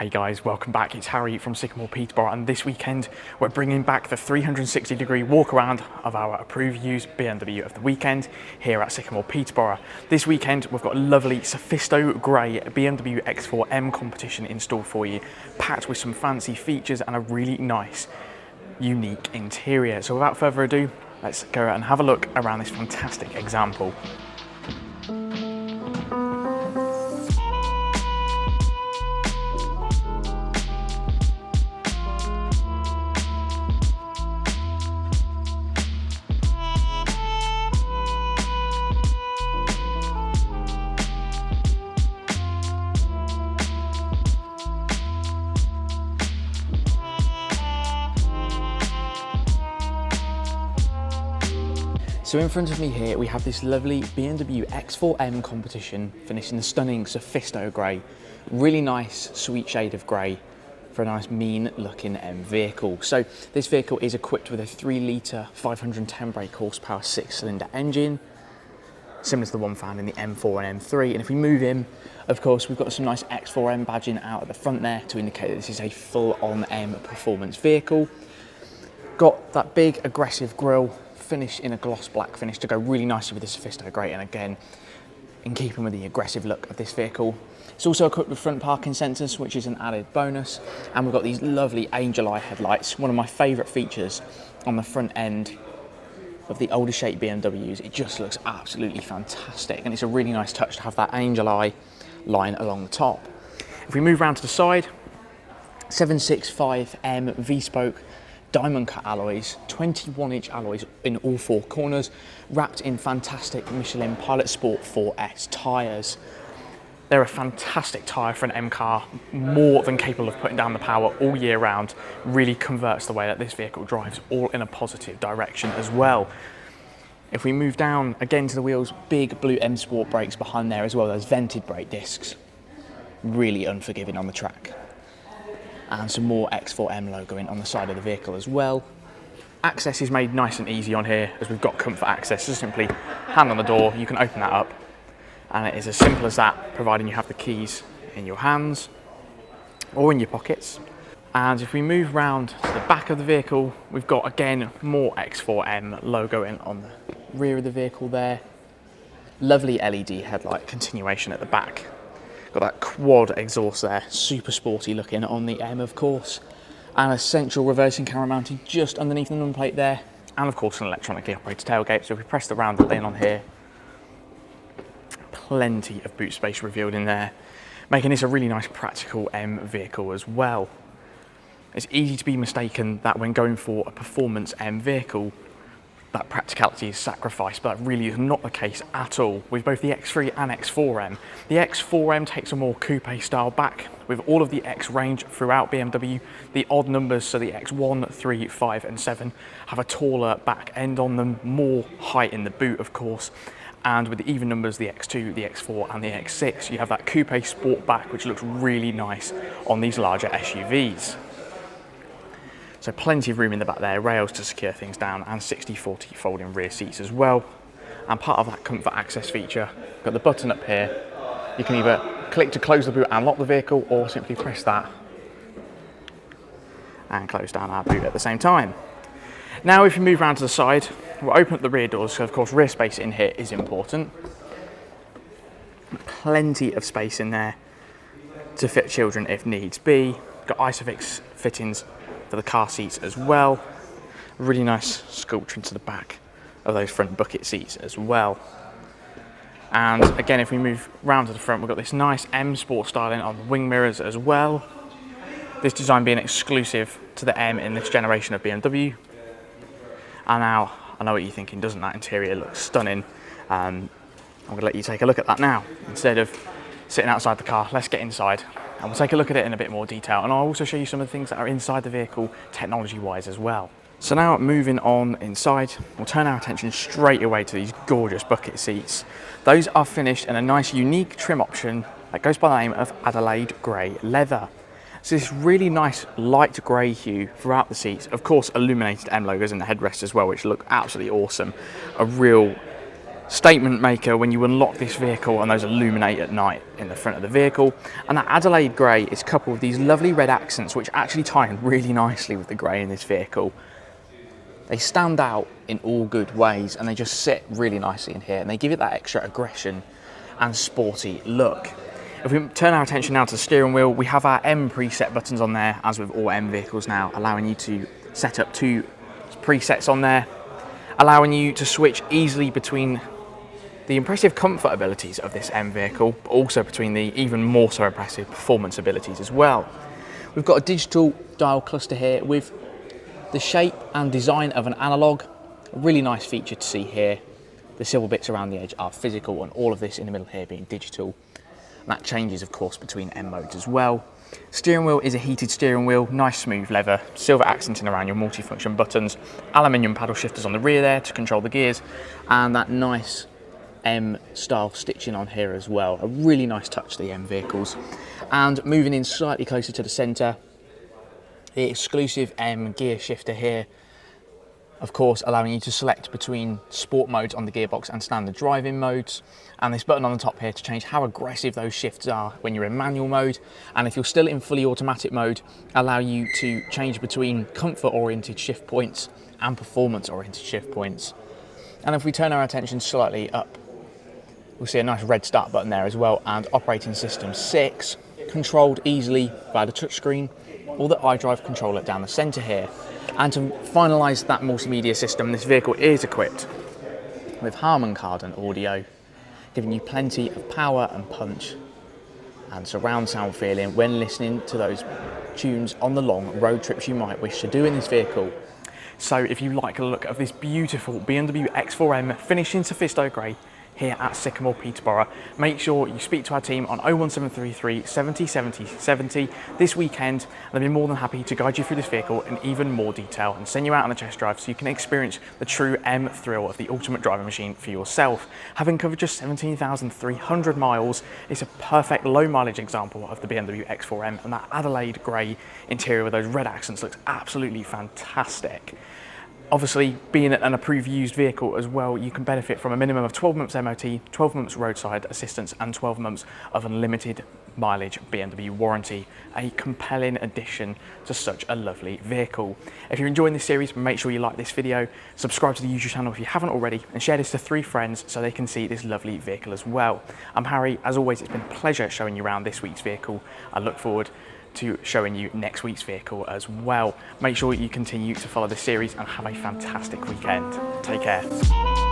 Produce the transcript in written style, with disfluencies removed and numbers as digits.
Hey guys, welcome back. It's Harry from Sycamore Peterborough, and this weekend we're bringing back the 360-degree walk around of our approved used BMW of the weekend here at Sycamore Peterborough. This weekend we've got a lovely Sophisto grey BMW X4M Competition installed for you, packed with some fancy features and a really nice, unique interior. So without further ado, let's go and have a look around this fantastic example. So in front of me here, we have this lovely BMW X4M Competition, finished in the stunning Sophisto grey. Really nice, sweet shade of grey for a nice, mean-looking M vehicle. So this vehicle is equipped with a 3-litre, 510 brake horsepower, 6-cylinder engine, similar to the one found in the M4 and M3. And if we move in, of course, we've got some nice X4M badging out at the front there to indicate that this is a full-on M performance vehicle. Got that big, aggressive grille, finished in a gloss black finish to go really nicely with the Sophisto grey, and again in keeping with the aggressive look of this vehicle. It's also equipped with front parking sensors, which is an added bonus, and we've got these lovely angel eye headlights, one of my favourite features on the front end of the older shape BMWs. It just looks absolutely fantastic, and it's a really nice touch to have that angel eye line along the top. If we move around to the side, 765M V-spoke diamond cut alloys, 21-inch alloys in all four corners, wrapped in fantastic Michelin Pilot Sport 4S tyres. They're a fantastic tyre for an M car, more than capable of putting down the power all year round. Really converts the way that this vehicle drives, all in a positive direction as well. If we move down again to the wheels, big blue M Sport brakes behind there as well, those vented brake discs. Really unforgiving on the track. And some more X4M logoing on the side of the vehicle as well. Access is made nice and easy on here, as we've got comfort access. So simply hand on the door, you can open that up, and it is as simple as that, providing you have the keys in your hands or in your pockets. And if we move round to the back of the vehicle, we've got again more X4M logoing on the rear of the vehicle there. Lovely LED headlight continuation at the back. Got that quad exhaust there, super sporty looking on the M, of course, and a central reversing camera mounted just underneath the number plate there, and of course an electronically operated tailgate. So if we press the round button on here, plenty of boot space revealed in there, making this a really nice practical M vehicle as well. It's easy to be mistaken that when going for a performance M vehicle, that practicality is sacrificed, but that really is not the case at all. With both the X3 and X4M, the X4M takes a more coupe style back with all of the X range throughout BMW. The odd numbers, so the X1, 3, 5 and 7, have a taller back end on them, more height in the boot of course. And with the even numbers, the X2, the X4 and the X6, you have that coupe sport back, which looks really nice on these larger SUVs. So plenty of room in the back there, rails to secure things down, and 60/40 folding rear seats as well. And part of that comfort access feature, got the button up here. You can either click to close the boot and lock the vehicle, or simply press that and close down our boot at the same time. Now if you move around to the side, we'll open up the rear doors, so of course rear space in here is important. Plenty of space in there to fit children if needs be. Got Isofix fittings for the car seats as well. Really nice sculpture into the back of those front bucket seats as well. And again, if we move round to the front, we've got this nice M Sport styling on the wing mirrors as well. This design being exclusive to the M in this generation of BMW. And now, I know what you're thinking, doesn't that interior look stunning? I'm gonna let you take a look at that now. Instead of sitting outside the car, let's get inside. And we'll take a look at it in a bit more detail, and I'll also show you some of the things that are inside the vehicle technology-wise as well. So now moving on inside, we'll turn our attention straight away to these gorgeous bucket seats. Those are finished in a nice unique trim option that goes by the name of Adelaide Grey Leather. So this really nice light grey hue throughout the seats, of course illuminated M logos in the headrest as well, which look absolutely awesome. A real statement maker when you unlock this vehicle, and those illuminate at night in the front of the vehicle. And that Adelaide grey is coupled with these lovely red accents which actually tie in really nicely with the grey in this vehicle. They stand out in all good ways, and they just sit really nicely in here, and they give it that extra aggression and sporty look. If we turn our attention now to the steering wheel, we have our M preset buttons on there, as with all M vehicles now, allowing you to set up 2 presets on there, allowing you to switch easily between the impressive comfort abilities of this M vehicle, but also between the even more so impressive performance abilities as well. We've got a digital dial cluster here with the shape and design of an analog. A really nice feature to see here. The silver bits around the edge are physical, and all of this in the middle here being digital. And that changes, of course, between M modes as well. Steering wheel is a heated steering wheel, nice smooth leather, silver accenting around your multifunction buttons, aluminium paddle shifters on the rear there to control the gears, and that nice M style stitching on here as well. A really nice touch to the M vehicles. And moving in slightly closer to the centre, the exclusive M gear shifter here, of course allowing you to select between sport modes on the gearbox and standard driving modes, and this button on the top here to change how aggressive those shifts are when you're in manual mode, and if you're still in fully automatic mode, allow you to change between comfort oriented shift points and performance oriented shift points. And if we turn our attention slightly up, we'll see a nice red start button there as well, and operating system 6 controlled easily via the touchscreen or the iDrive controller down the centre here. And to finalise that multimedia system, this vehicle is equipped with Harman Kardon audio, giving you plenty of power and punch and surround sound feeling when listening to those tunes on the long road trips you might wish to do in this vehicle. So if you like a look of this beautiful BMW X4M finished in Sophisto Grey here at Sycamore Peterborough, make sure you speak to our team on 01733 70 70 70 this weekend, and they'll be more than happy to guide you through this vehicle in even more detail and send you out on a test drive so you can experience the true M thrill of the ultimate driving machine for yourself. Having covered just 17,300 miles, it's a perfect low mileage example of the BMW X4M, and that Adelaide grey interior with those red accents looks absolutely fantastic. Obviously, being an approved used vehicle as well, you can benefit from a minimum of 12 months MOT, 12 months roadside assistance, and 12 months of unlimited mileage BMW warranty. A compelling addition to such a lovely vehicle. If you're enjoying this series, make sure you like this video, subscribe to the YouTube channel if you haven't already, and share this to 3 friends so they can see this lovely vehicle as well. I'm Harry. As always, it's been a pleasure showing you around this week's vehicle. I look forward to showing you next week's vehicle as well. Make sure you continue to follow this series and have a fantastic weekend. Take care.